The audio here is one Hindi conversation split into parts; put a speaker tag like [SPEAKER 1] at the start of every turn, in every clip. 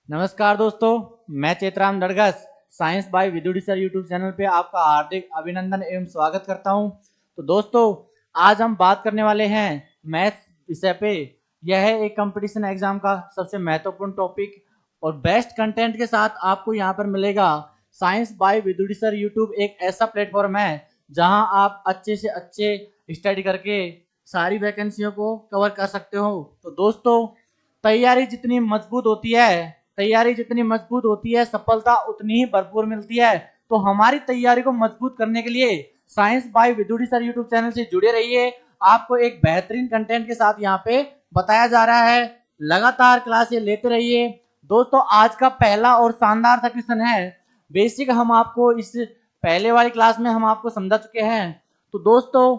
[SPEAKER 1] नमस्कार दोस्तों, मैं चेतराम दड़गस science by Vidudi sir YouTube channel पे आपका हार्दिक अभिनंदन एवं स्वागत करता हूं। तो दोस्तों, आज हम बात करने वाले हैं मैथ्स विषय पे। यह है एक कंपटीशन एग्जाम का सबसे महत्वपूर्ण टॉपिक और बेस्ट कंटेंट के साथ आपको यहां पर मिलेगा। Science by Vidudi sir YouTube एक ऐसा प्लेटफॉर्म है जहां आप अच्छे से अच्छे स्टडी करके सारी वैकेंसियों को कवर कर सकते हो। तो दोस्तों, तैयारी जितनी मजबूत होती है सफलता उतनी ही भरपूर मिलती है। तो हमारी तैयारी को मजबूत करने के लिए science by Vidudi sir YouTube channel से जुड़े रहिए। आपको एक बेहतरीन कंटेंट के साथ यहाँ पे बताया जा रहा है। लगातार क्लासें लेते रहिए। दोस्तों, आज का पहला और शानदार सा क्वेश्चन है। बेसिक हम आपको इस पहले वाली क्लास में हम आपको समझा चुके हैं। तो दोस्तों,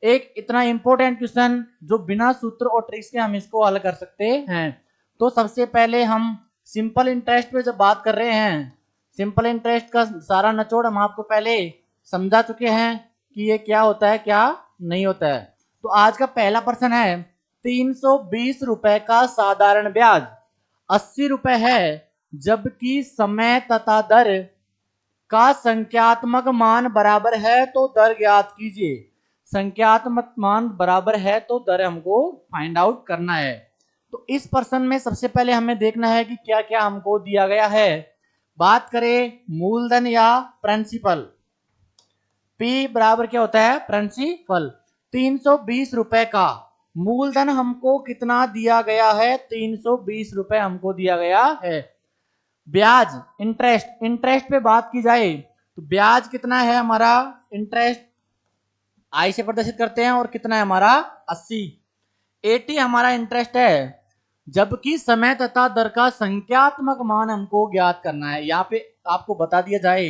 [SPEAKER 1] एक इतना इंपॉर्टेंट क्वेश्चन जो बिना सूत्र और ट्रिक्स के हम इसको हल कर सकते हैं। तो सबसे पहले हम सिंपल इंटरेस्ट पे जब बात कर रहे हैं, सिंपल इंटरेस्ट का सारा निचोड़ हम आपको पहले समझा चुके हैं कि ये क्या होता है क्या नहीं होता है। तो आज का पहला प्रश्न है, 320 रुपए का साधारण ब्याज 80 रुपए है, जबकि समय तथा दर का संख्यात्मक मान बराबर है, तो दर ज्ञात कीजिए। संख्यात्मक मान बराबर है तो दर हमको फाइंड आउट करना है। तो इस प्रश्न में सबसे पहले हमें देखना है कि क्या क्या हमको दिया गया है। बात करें मूलधन या प्रिंसिपल, P बराबर क्या होता है, प्रिंसिपल। 320 रुपए का मूलधन हमको कितना दिया गया है, 320 रुपए हमको दिया गया है। ब्याज इंटरेस्ट पे बात की जाए तो ब्याज कितना है हमारा, इंटरेस्ट आई से प्रदर्शित करते हैं और कितना है हमारा 80 हमारा इंटरेस्ट है, जबकि समय तथा दर का संख्यात्मक मान हमको ज्ञात करना है। यहाँ पे आपको बता दिया जाए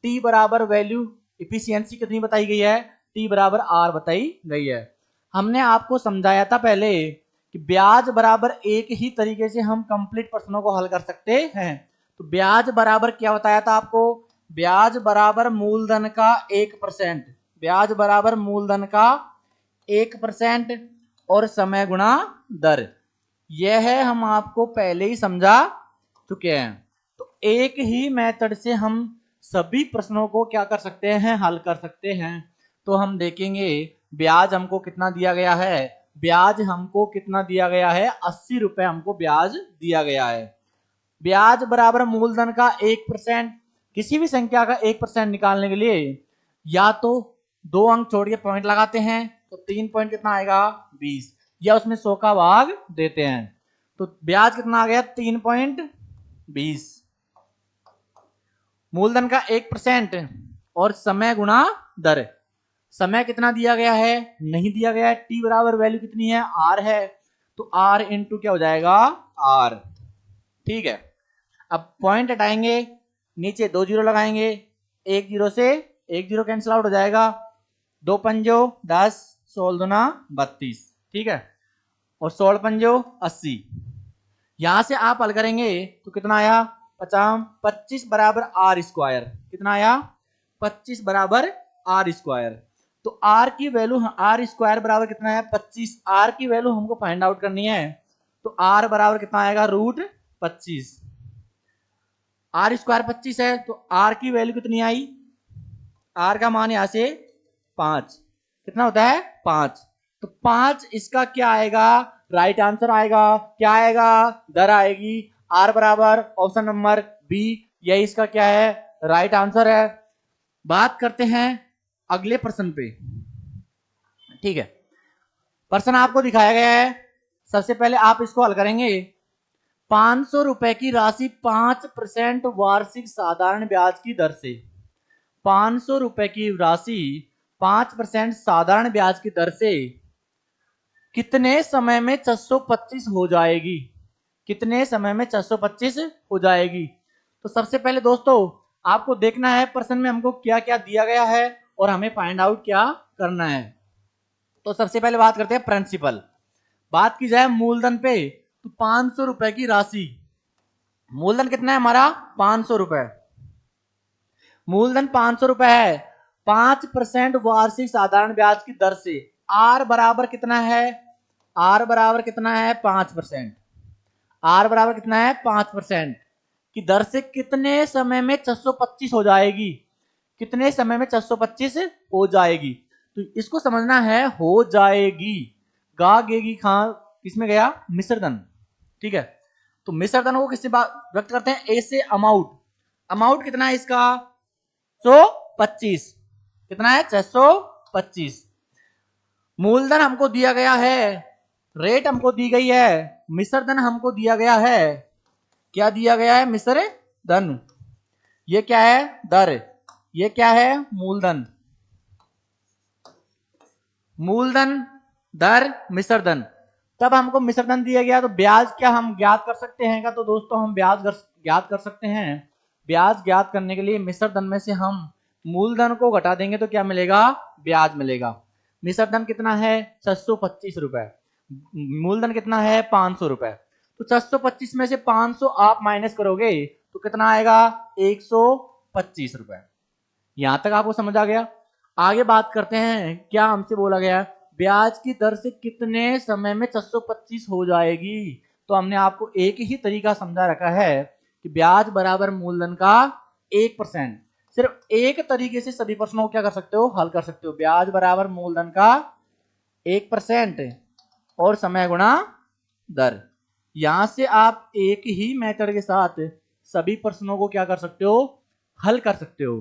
[SPEAKER 1] टी बराबर वैल्यू इफिशियंसी कितनी बताई गई है, टी बराबर आर बताई गई है। हमने आपको समझाया था पहले कि ब्याज बराबर एक ही तरीके से हम कंप्लीट प्रश्नों को हल कर सकते हैं। तो ब्याज बराबर क्या बताया था आपको, ब्याज बराबर मूलधन का 1%, ब्याज बराबर मूलधन का 1% और समय गुणा दर। यह है हम आपको पहले ही समझा चुके हैं। तो एक ही मेथड से हम सभी प्रश्नों को क्या कर सकते हैं, हल कर सकते हैं। तो हम देखेंगे ब्याज हमको कितना दिया गया है, ब्याज हमको कितना दिया गया है, 80 रुपए हमको ब्याज दिया गया है। ब्याज बराबर मूलधन का 1%, किसी भी संख्या का 1% निकालने के लिए या तो 2 अंक छोड़ के पॉइंट लगाते हैं, तो 3 पॉइंट कितना आएगा 20, या उसमें 100 का भाग देते हैं। तो ब्याज कितना आ गया 3.20, मूलधन का 1% और समय गुणा दर। समय कितना दिया गया है, नहीं दिया गया है। टी बराबर वैल्यू कितनी है, आर है, तो आर इंटू क्या हो जाएगा आर। ठीक है, अब पॉइंट हटाएंगे, नीचे 2 जीरो लगाएंगे, 1 जीरो से 1 जीरो कैंसिल आउट हो जाएगा, 2 पंजो 10, 16 दुना 32, ठीक है, और 16 पंजो 80। यहां से आप हल करेंगे तो कितना आया 25 बराबर आर स्क्वायर, कितना आया 25 बराबर आर स्क्वायर। तो आर की वैल्यू, आर स्क्वायर बराबर कितना है 25, आर की वैल्यू हमको फाइंड आउट करनी है। तो आर बराबर कितना आएगा √25, आर स्क्वायर 25 है, तो आर की वैल्यू कितनी आई, आर का मान यहां से 5, कितना होता है 5। तो 5 इसका क्या आएगा, राइट आंसर आएगा, क्या आएगा, दर आएगी। आर बराबर ऑप्शन नंबर बी, यही इसका क्या है, राइट आंसर है। बात करते हैं अगले प्रश्न पे। ठीक है, प्रश्न आपको दिखाया गया है, सबसे पहले आप इसको हल करेंगे। 500 रुपए की राशि 5% वार्षिक साधारण ब्याज की दर से, 500 रुपए की राशि 5% साधारण ब्याज की दर से कितने समय में 625 हो जाएगी, कितने समय में 625 हो जाएगी। तो सबसे पहले दोस्तों आपको देखना है प्रश्न में हमको क्या क्या दिया गया है और हमें फाइंड आउट क्या करना है। तो सबसे पहले बात करते हैं प्रिंसिपल। बात की जाए मूलधन पे, तो 500 रुपए की राशि, मूलधन कितना है हमारा 500 रुपए, मूलधन 500 रुपए है, 5% वार्षिक साधारण ब्याज की दर से। आर बराबर कितना है, आर बराबर कितना है 5%, आर बराबर कितना है 5%। कि दर से कितने समय में 625 हो जाएगी, कितने समय में 625 हो जाएगी। तो इसको समझना है, हो जाएगी, गा गेगी खां किसमें गया, मिश्रधन। ठीक है, तो मिश्रधन को किससे व्यक्त करते हैं, ए से अमाउंट। अमाउंट कितना है इसका, 625, कितना है 625। मूलधन हमको दिया गया है, रेट हमको दी गई है, मिश्रधन हमको दिया गया है, क्या दिया गया है, मिश्रधन। ये क्या है, दर, ये क्या है, मूलधन। मूलधन, दर, मिश्रधन। तब हमको मिश्रधन दिया गया तो ब्याज क्या हम ज्ञात कर सकते हैं क्या, तो दोस्तों हम ब्याज ज्ञात कर सकते हैं। ब्याज ज्ञात करने के लिए मिश्रधन में से हम मूलधन को घटा देंगे तो क्या मिलेगा, ब्याज मिलेगा। मिश्रधन कितना है, 625 रुपए, मूलधन कितना है, 500 रुपए। तो 625 में से 500 आप माइनस करोगे तो कितना आएगा, 125 रुपए। यहां तक आपको समझ आ गया। आगे बात करते हैं, क्या हमसे बोला गया, ब्याज की दर से कितने समय में 625 हो जाएगी। तो हमने आपको एक ही तरीका समझा रखा है कि ब्याज बराबर मूलधन का 1%। सिर्फ एक तरीके से सभी प्रश्नों को क्या कर सकते हो, हल कर सकते हो। ब्याज बराबर मूलधन का 1% और समय गुणा दर। यहां से आप एक ही मेथड के साथ सभी प्रश्नों को क्या कर सकते हो, हल कर सकते हो।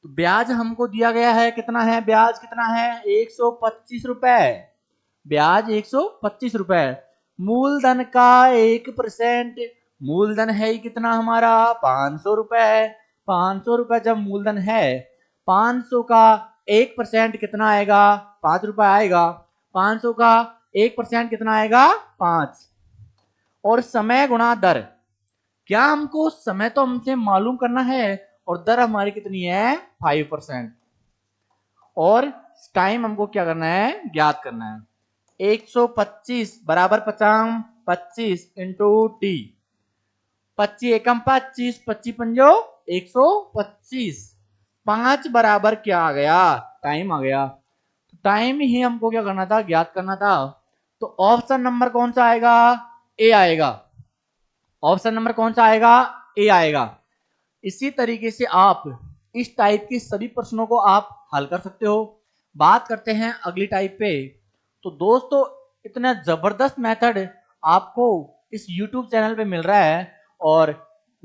[SPEAKER 1] तो ब्याज हमको दिया गया है, कितना है, ब्याज कितना है, 125 रुपए, ब्याज 125 रुपए। मूलधन का 1%, मूलधन है ही कितना हमारा, 500 रुपए। 500 रुपए जब मूलधन है, 500 का 1% कितना आएगा, 5 रुपए आएगा। 500 का 1% कितना आएगा, 5। और समय गुणा दर, क्या हमको समय तो हमसे मालूम करना है और दर हमारी कितनी है, 5%। और टाइम हमको क्या करना है, ज्ञात करना है। 125 बराबर 50, 25 इंटू टी, 25 एकम 25, 25 पंजो 125, 5 बराबर क्या आ गया, टाइम आ गया। टाइम ही हमको क्या करना था, ज्ञात करना था। तो ऑप्शन नंबर कौन सा आएगा, ए आएगा। ऑप्शन नंबर कौन सा आएगा, ए आएगा। इसी तरीके से आप इस टाइप के सभी प्रश्नों को आप हल कर सकते हो। बात करते हैं अगली टाइप पे। तो दोस्तों इतना जबरदस्त मेथड आपको इस YouTube चैनल पे मिल रहा है और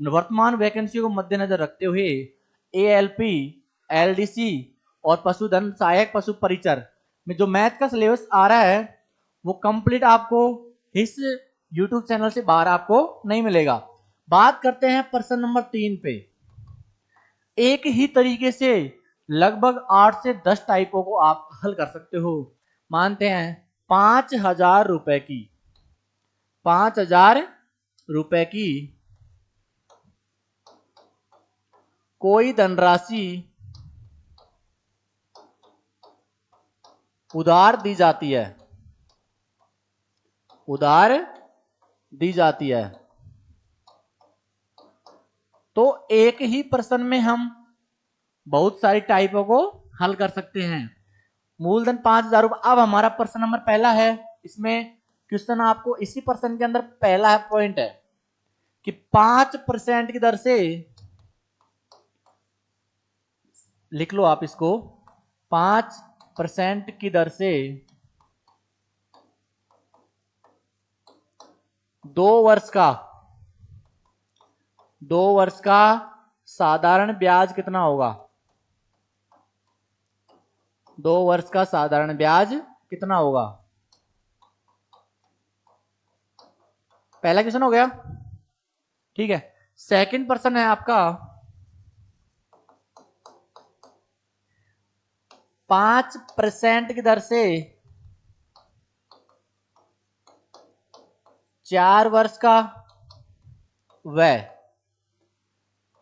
[SPEAKER 1] वर्तमान वैकेंसी को मद्देनजर रखते हुए ALP, LDC और पशुधन सहायक पशु परिचर में जो मैथ का सिलेबस आ रहा है वो कंप्लीट आपको इस YouTube चैनल से बाहर आपको नहीं मिलेगा। बात करते हैं प्रश्न नंबर 3 पे। एक ही तरीके से लगभग 8 से 10 टाइपों को आप हल कर सकते हो। मानते हैं 5,000 रुपए की, 5,000 रुपए की कोई धनराशि उधार दी जाती है, उधार दी जाती है। तो एक ही प्रश्न में हम बहुत सारी टाइपों को हल कर सकते हैं। मूलधन 5,000 रुपए। अब हमारा प्रश्न नंबर पहला है, इसमें क्वेश्चन आपको इसी प्रश्न के अंदर पहला पॉइंट है कि 5% की दर से, लिख लो आप इसको, 5% की दर से 2 वर्ष का, 2 वर्ष का साधारण ब्याज कितना होगा, 2 वर्ष का साधारण ब्याज कितना होगा। पहला क्वेश्चन हो गया, ठीक है। सेकंड प्रश्न है आपका, 5% की दर से 4 वर्ष का व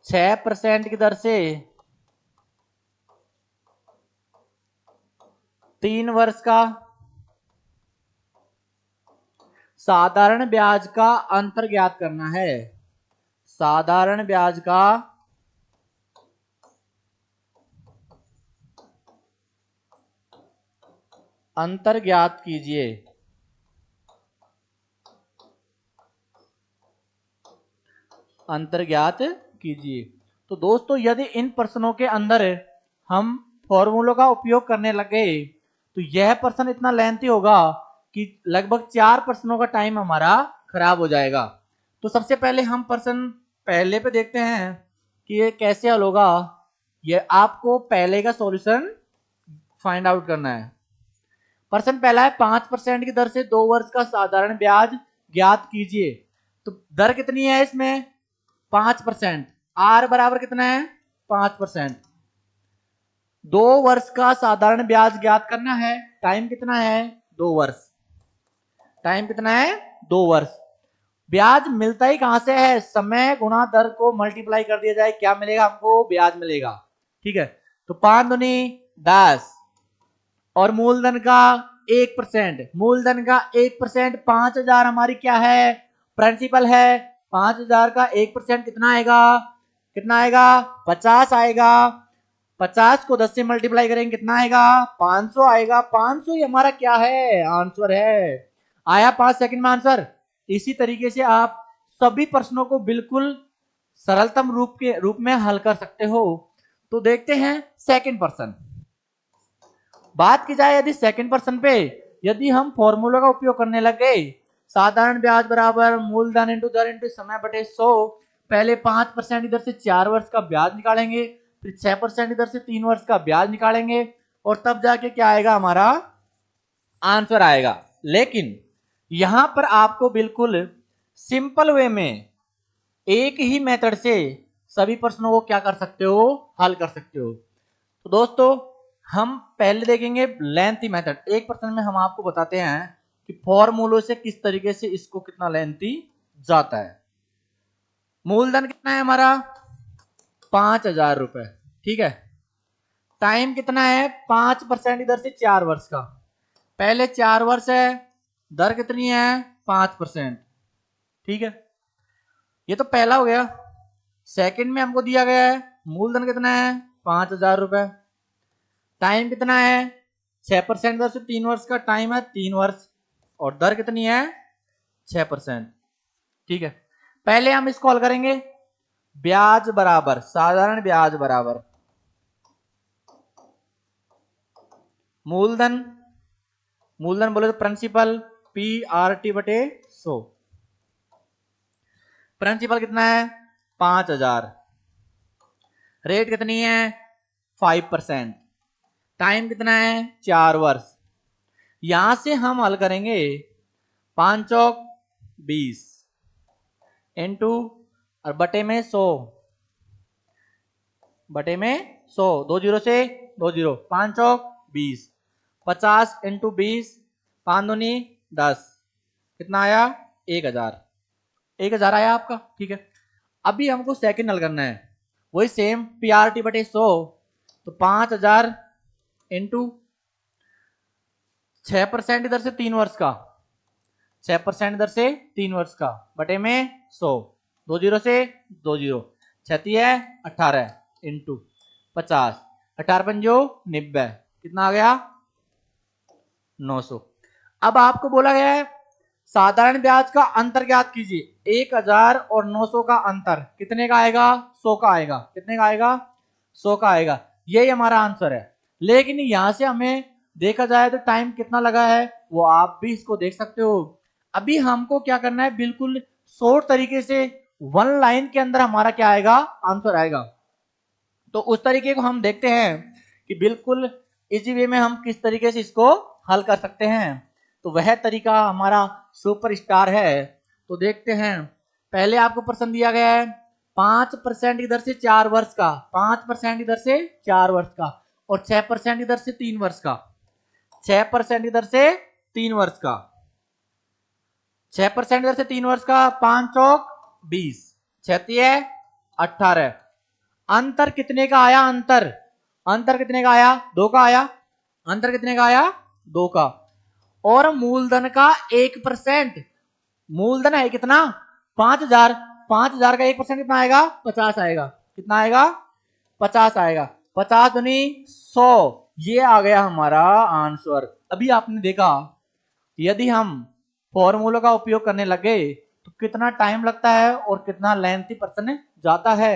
[SPEAKER 1] 6% की दर से 3 वर्ष का साधारण ब्याज का अंतर ज्ञात करना है। साधारण ब्याज का अंतर ज्ञात कीजिए। अंतर ज्ञात कीजिए। तो दोस्तों यदि इन प्रश्नों के अंदर हम फॉर्मूलों का उपयोग करने लगे तो यह प्रश्न इतना लेंथी होगा कि लगभग 4 प्रश्नों का टाइम हमारा खराब हो जाएगा। तो सबसे पहले हम प्रश्न पहले पे देखते हैं कि ये कैसे हल होगा। ये आपको पहले का सॉल्यूशन फाइंड आउट करना है। प्रश्न पहला है 5% की दर से 2 वर्ष का साधारण ब्याज ज्ञात कीजिए। तो दर कितनी है इसमें 5%। आर बराबर कितना है 5%। 2 वर्ष का साधारण ब्याज ज्ञात करना है। टाइम कितना है 2 वर्ष। टाइम कितना है 2 वर्ष। ब्याज मिलता ही कहां से है, समय गुणा दर को मल्टीप्लाई कर दिया जाए, क्या मिलेगा हमको, ब्याज मिलेगा। ठीक है, तो 5 दूनी 10 और मूलधन का 1%। मूलधन का 1% 5000 हमारी क्या है, प्रिंसिपल है। 5000 का 1% कितना आएगा, कितना आएगा 50 आएगा। 50 को 10 से मल्टीप्लाई करेंगे कितना आएगा 500 आएगा। 500 ही हमारा क्या है, आंसर है। आया 5 सेकंड में आंसर। इसी तरीके से आप सभी प्रश्नों को बिल्कुल सरलतम रूप में हल कर सकते हो। तो देखते हैं सेकंड प्रश्न। बात की जाए यदि सेकंड प्रश्न पे, यदि हम फॉर्मूला का उपयोग करने लग गए, साधारण ब्याज बराबर मूलधन इंटू दर इंटू समय बटे 100। पहले 5% इधर से 4 वर्ष का ब्याज निकालेंगे, फिर 6% इधर से 3 वर्ष का ब्याज निकालेंगे और तब जाके क्या आएगा, हमारा आंसर आएगा। लेकिन यहां पर आपको बिल्कुल सिंपल वे में एक ही मेथड से सभी प्रश्नों को क्या कर सकते हो, हल कर सकते हो। तो दोस्तों हम पहले देखेंगे लेंथी मेथड। एक प्रश्न में हम आपको बताते हैं कि फॉर्मूलों से किस तरीके से इसको कितना लेंथी जाता है। मूलधन कितना है हमारा 5000 रुपए। ठीक है, टाइम कितना है 5% इधर से 4 वर्ष का। पहले 4 वर्ष है, दर कितनी है 5%। ठीक है, ये तो पहला हो गया। सेकंड में हमको दिया गया है मूलधन कितना है 5000 रुपए। टाइम कितना है 6% दर से 3 वर्ष का, टाइम है 3 वर्ष और दर कितनी है 6%। ठीक है, पहले हम इसको हल करेंगे। ब्याज बराबर साधारण ब्याज बराबर मूलधन, मूलधन बोले तो प्रिंसिपल PRT बटे 100। प्रिंसिपल कितना है 5000, रेट कितनी है 5%, टाइम कितना है 4 वर्ष। यहां से हम हल करेंगे 5 चौक 20 इंटू और बटे में 100, बटे में 100, 2 जीरो से 2 जीरो, 5 चौक 20, 50 इंटू 20, 5 दूनी 10, कितना आया 1000। 1000 आया आपका। ठीक है, अभी हमको सेकंड हल करना है, वही सेम PRT बटे 100। तो 5000 इंटू 6% इधर से 3 वर्ष का, 6% इधर से 3 वर्ष का बटे में 100, 2 जीरो से 2 जीरो, 36 है 18 इंटू 50, 18 पंजो 90, कितना आ गया 900। अब आपको बोला गया है साधारण ब्याज का अंतर ज्ञात कीजिए। 1000 और 900 का अंतर कितने का आएगा, 100 का आएगा। कितने का आएगा 100 का आएगा। यही हमारा आंसर है। लेकिन यहां से हमें देखा जाए तो टाइम कितना लगा है वो आप भी इसको देख सकते हो। अभी हमको क्या करना है, बिल्कुल शॉर्ट तरीके से 1 लाइन के अंदर हमारा क्या आएगा, आंसर आएगा। तो उस तरीके को हम देखते हैं कि बिल्कुल इजी वे में हम किस तरीके से इसको हल कर सकते हैं। तो वह तरीका हमारा सुपरस्टार है। तो देखते हैं, पहले आपको प्रश्न दिया गया है 5% इधर से 4 वर्ष का, 5% इधर से 4 वर्ष का और 6% इधर से 3 वर्ष का, 6% इधर से 3 वर्ष का, 6% इधर से 3 वर्ष का, 5 चौक 20, 36 18। अंतर कितने का आया, अंतर, अंतर कितने का आया 2 का आया। अंतर कितने का आया 2 का। और मूलधन का 1%, मूलधन है कितना 5000, 5000 का 1% कितना आएगा 50 आएगा। कितना आएगा 50 आएगा। 50 दूनी 100, ये आ गया हमारा आंसर। अभी आपने देखा यदि हम फॉर्मूलों का उपयोग करने लगे तो कितना टाइम लगता है और कितना लेंथी पर्सन जाता है।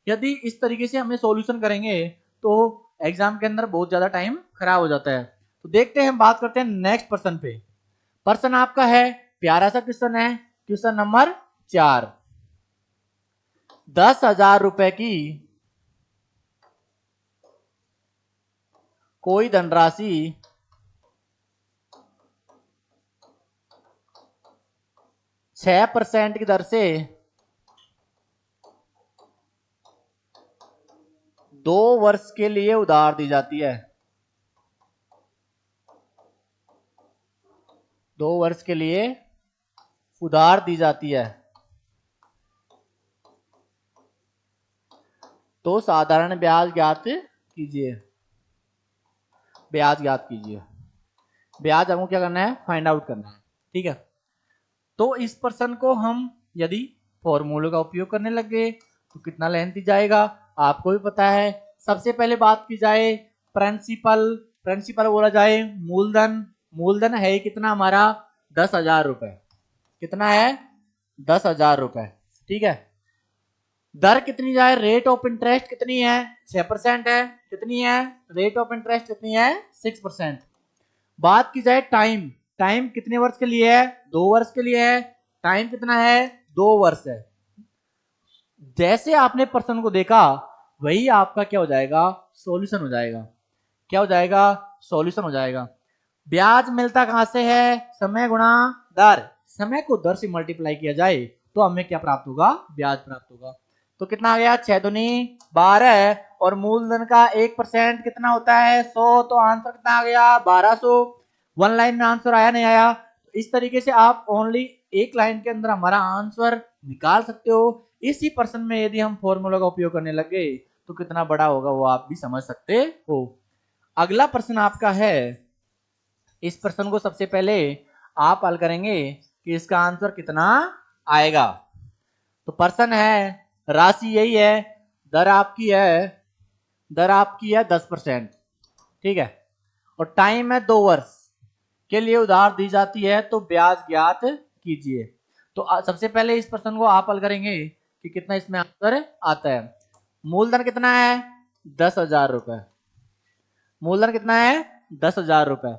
[SPEAKER 1] यदि इस तरीके से हमें सॉल्यूशन करेंगे तो एग्जाम के अंदर बहुत ज्यादा टाइम खराब हो जाता है। तो देखते हैं, बात करते हैं नेक्स्ट पर्सन पे। पर्सन आपका है, प्यारा सा क्वेश्चन है, क्वेश्चन नंबर 4। 10,000 रुपए की कोई धनराशि 6% की दर से 2 वर्ष के लिए उधार दी जाती है। 2 वर्ष के लिए उधार दी जाती है। तो साधारण ब्याज ज्ञात कीजिए। ब्याज ज्ञात कीजिए। ब्याज हमको क्या करना है, फाइंड आउट करना है। ठीक है, तो इस पर्सन को हम यदि फॉर्मूले का उपयोग करने लग गए तो कितना लेंथी जाएगा, आपको भी पता है। सबसे पहले बात की जाए प्रिंसिपल, प्रिंसिपल बोला जाए मूलधन। मूलधन है कितना हमारा, 10,000 रुपए। कितना है, 10,000 रुपए। ठीक है, दर कितनी जाए, रेट ऑफ इंटरेस्ट कितनी है, 6% है। कितनी है, रेट ऑफ इंटरेस्ट कितनी है, 6%। बात की जाए टाइम, टाइम कितने वर्ष के लिए है, 2 वर्ष के लिए है। टाइम कितना है, 2 वर्ष है। जैसे आपने पर्सन को देखा वही आपका क्या हो जाएगा, सॉल्यूशन हो जाएगा। क्या हो जाएगा, सॉल्यूशन हो जाएगा। ब्याज मिलता कहां से है, समय गुणा दर। समय को दर से मल्टीप्लाई किया जाए तो हमें क्या प्राप्त होगा, ब्याज प्राप्त होगा। तो कितना आ गया, 6 दूनी 12 और मूलधन का 1% कितना होता है, 100। तो आंसर कितना आ गया, 1200। वन लाइन में आंसर आया नहीं आया। इस तरीके से आप ओनली एक लाइन के अंदर हमारा आंसर निकाल सकते हो। इसी पर्सन में यदि हम फॉर्मूला का उपयोग करने लग गए तो कितना बड़ा होगा वो आप भी समझ सकते हो। अगला प्रश्न आपका है, इस प्रश्न को सबसे पहले आप हल करेंगे कि इसका आंसर कितना आएगा। तो प्रश्न है, राशि यही है, दर आपकी है, दर आपकी है 10%। ठीक है, और टाइम है 2 वर्ष के लिए उधार दी जाती है। तो ब्याज ज्ञात कीजिए। तो सबसे पहले इस प्रश्न को आप हल करेंगे कि कितना इसमें आंसर आता है। मूलधन कितना है, 10,000 रुपए। मूलधन कितना है, 10,000 रुपए।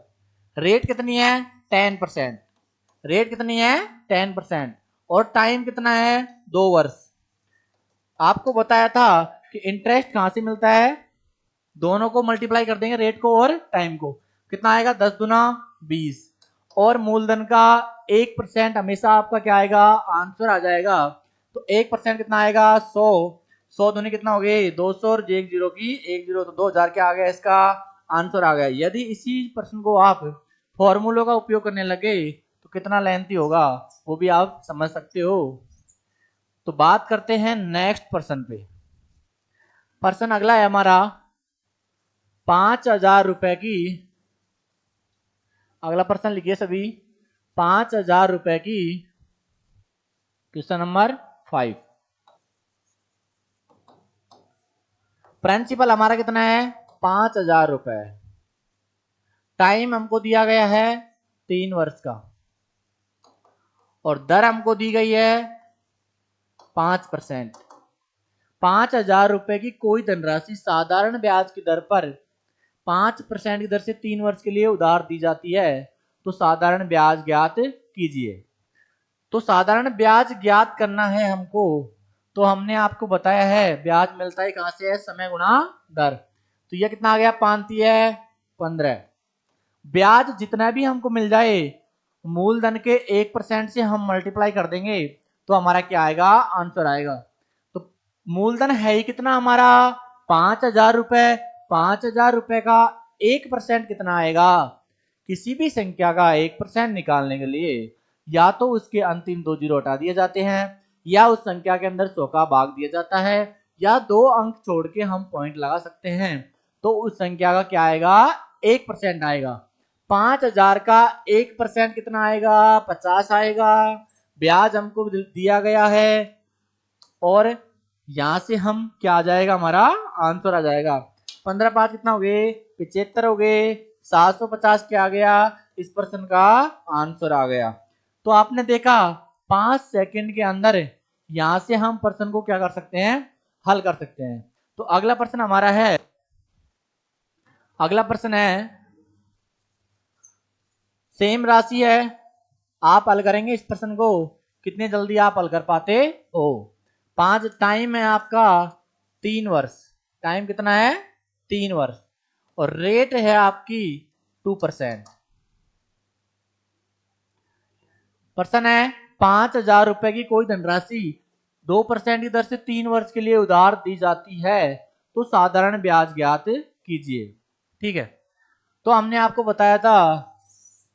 [SPEAKER 1] रेट कितनी है, 10%। रेट कितनी है, 10%। और टाइम कितना है, 2 वर्ष। आपको बताया था कि इंटरेस्ट कहां से मिलता है, दोनों को मल्टीप्लाई कर देंगे, रेट को और टाइम को। कितना आएगा, 10 दूना 20। और मूलधन का 1% हमेशा आपका क्या आएगा, आंसर आ जाएगा। तो 1% कितना आएगा, 100। 100 दूनी कितना हो गई, 200 और एक जीरो की 1 जीरो, तो 2000 क्या आ गया, इसका आंसर आ गया। यदि इसी प्रश्न को आप फॉर्मूलों का उपयोग करने लगे तो कितना लेंथी होगा वो भी आप समझ सकते हो। तो बात करते हैं नेक्स्ट पर्सन पे। पर्सन अगला है हमारा 5,000 रुपए की। अगला पर्सन लिखिए सभी, 5,000 रुपए की, क्वेश्चन नंबर 5। प्रिंसिपल हमारा कितना है, 5,000 रुपए। टाइम हमको दिया गया है 3 वर्ष का और दर हमको दी गई है 5%। 5,000 रुपए की कोई धनराशि साधारण ब्याज की दर पर 5% की दर से 3 वर्ष के लिए उधार दी जाती है। तो साधारण ब्याज ज्ञात कीजिए। तो साधारण ब्याज ज्ञात करना है हमको, तो हमने आपको बताया है ब्याज मिलता है कहां से है, समय गुणा दर। तो यह कितना आ गया, 5 है 15। ब्याज जितना भी हमको मिल जाए मूलधन के 1% से हम मल्टीप्लाई कर देंगे तो हमारा क्या आएगा, आंसर आएगा। तो मूलधन है ही कितना हमारा, 5,000 रुपए। 5,000 रुपए का 1% कितना आएगा, किसी भी संख्या का 1% निकालने के लिए या तो उसके अंतिम 2 जीरो हटा दिए जाते हैं या उस संख्या के अंदर 100 का भाग दिया जाता है या 2 अंक छोड़ के हम पॉइंट लगा सकते हैं। तो उस संख्या का क्या आएगा, 1% आएगा। 5,000 का 1% कितना आएगा, 50 आएगा। ब्याज हमको दिया गया है और यहां से हम क्या आ जाएगा, हमारा आंसर आ जाएगा। 15 5 कितना हो गए, 75 हो गए। 750 क्या आ गया, इस प्रश्न का आंसर आ गया। तो आपने देखा 5 सेकंड के अंदर यहां से हम प्रश्न को क्या कर सकते हैं, हल कर सकते हैं। तो अगला प्रश्न हमारा है, अगला प्रश्न है सेम राशि है, आप हल करेंगे इस प्रश्न को, कितने जल्दी आप हल कर पाते हो। 5 टाइम है आपका 3 वर्ष, टाइम कितना है 3 वर्ष, और रेट है आपकी 2%। प्रश्न है 5,000 रुपए की कोई धनराशि 2% की दर से 3 वर्ष के लिए उधार दी जाती है, तो साधारण ब्याज ज्ञात कीजिए। ठीक है, तो हमने आपको बताया था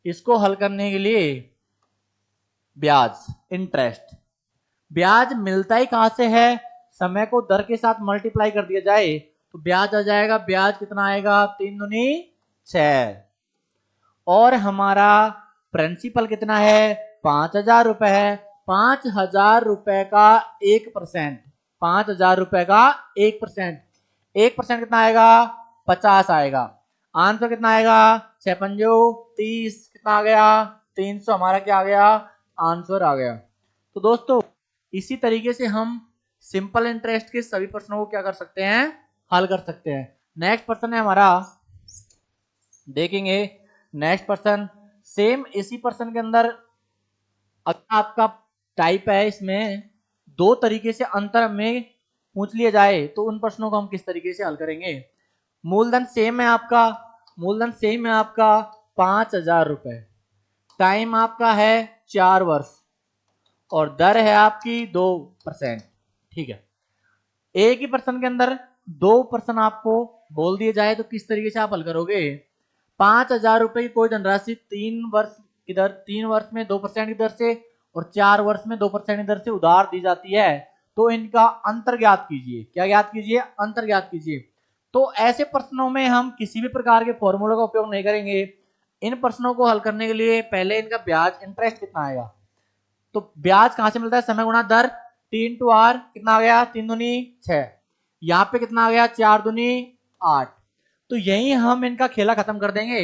[SPEAKER 1] इसको हल करने के लिए ब्याज, इंटरेस्ट, ब्याज मिलता ही कहां से है, समय को दर के साथ मल्टीप्लाई कर दिया जाए तो ब्याज आ जाएगा, ब्याज कितना आएगा 3 दूनी 6, और हमारा प्रिंसिपल कितना है 5,000 रुपए है। 5,000 रुपए का 1%, 5,000 रुपए का 1%, 1% कितना आएगा 50 आएगा। आंसर कितना आएगा 6 पंजो 30, कितना आ गया 300, हमारा क्या आ गया आंसर आ गया। तो दोस्तों इसी तरीके से हम सिंपल इंटरेस्ट के सभी प्रश्नों को क्या कर सकते हैं, हल कर सकते हैं। नेक्स्ट प्रश्न है हमारा, देखेंगे नेक्स्ट प्रश्न, सेम इसी प्रश्न के अंदर आपका टाइप है, इसमें 2 तरीके से अंतर में पूछ लिया जाए तो उन प्रश्नों को हम किस तरीके से हल करेंगे। मूलधन सेम है आपका, मूलधन सेम है आपका 5,000 रुपए, टाइम आपका है 4 वर्ष, और दर है आपकी 2%। ठीक है, एक ही प्रश्न के अंदर 2 प्रश्न आपको बोल दिए जाए तो किस तरीके से आप हल करोगे। 5,000 रुपए की कोई धनराशि 3 वर्ष की दर, 3 वर्ष में 2% की दर से और 4 वर्ष में 2% की दर से उधार दी जाती है, तो इनका अंतर ज्ञात कीजिए। क्या ज्ञात कीजिए, अंतर ज्ञात कीजिए। तो ऐसे प्रश्नों में हम किसी भी प्रकार के फॉर्मूला का उपयोग नहीं करेंगे। इन प्रश्नों को हल करने के लिए पहले इनका ब्याज, इंटरेस्ट कितना आएगा, तो ब्याज कहां से मिलता है, समय गुणा दर, 3 टू आर कितना आ गया 3 दूनी 6, यहाँ पे कितना आ गया 4 दूनी 8। तो यही हम इनका खेला खत्म कर देंगे।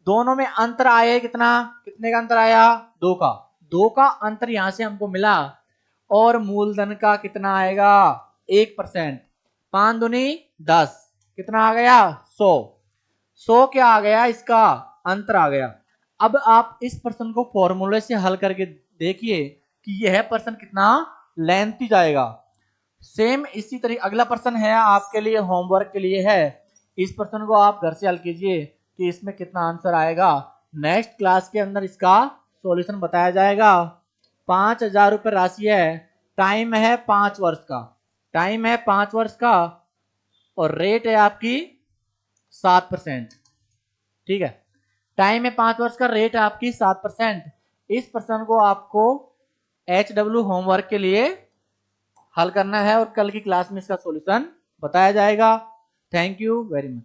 [SPEAKER 1] दोनों में अंतर आया कितना, कितने का अंतर आया 2 का, 2 का अंतर यहां से हमको मिला, और मूलधन का कितना आएगा 1%, 5 दूनी 10, कितना आ गया 100, 100 क्या आ गया इसका अंतर आ गया। अब आप इस प्रश्न को फॉर्मूले से हल करके देखिए कि यह प्रश्न कितना लेंथी जाएगा। सेम इसी तरीके अगला प्रश्न है आपके लिए, होमवर्क के लिए है, इस प्रश्न को आप घर से हल कीजिए कि इसमें कितना आंसर आएगा। नेक्स्ट क्लास के अंदर इसका सॉल्यूशन बताया जाएगा। 5,000 रुपए राशि है, टाइम है 5 वर्ष का, टाइम है 5 वर्ष का, और रेट है आपकी 7%। ठीक है, टाइम है 5 वर्ष का, रेट है आपकी 7%। इस प्रश्न को आपको HW होमवर्क के लिए हल करना है और कल की क्लास में इसका सॉल्यूशन बताया जाएगा। Thank you very much.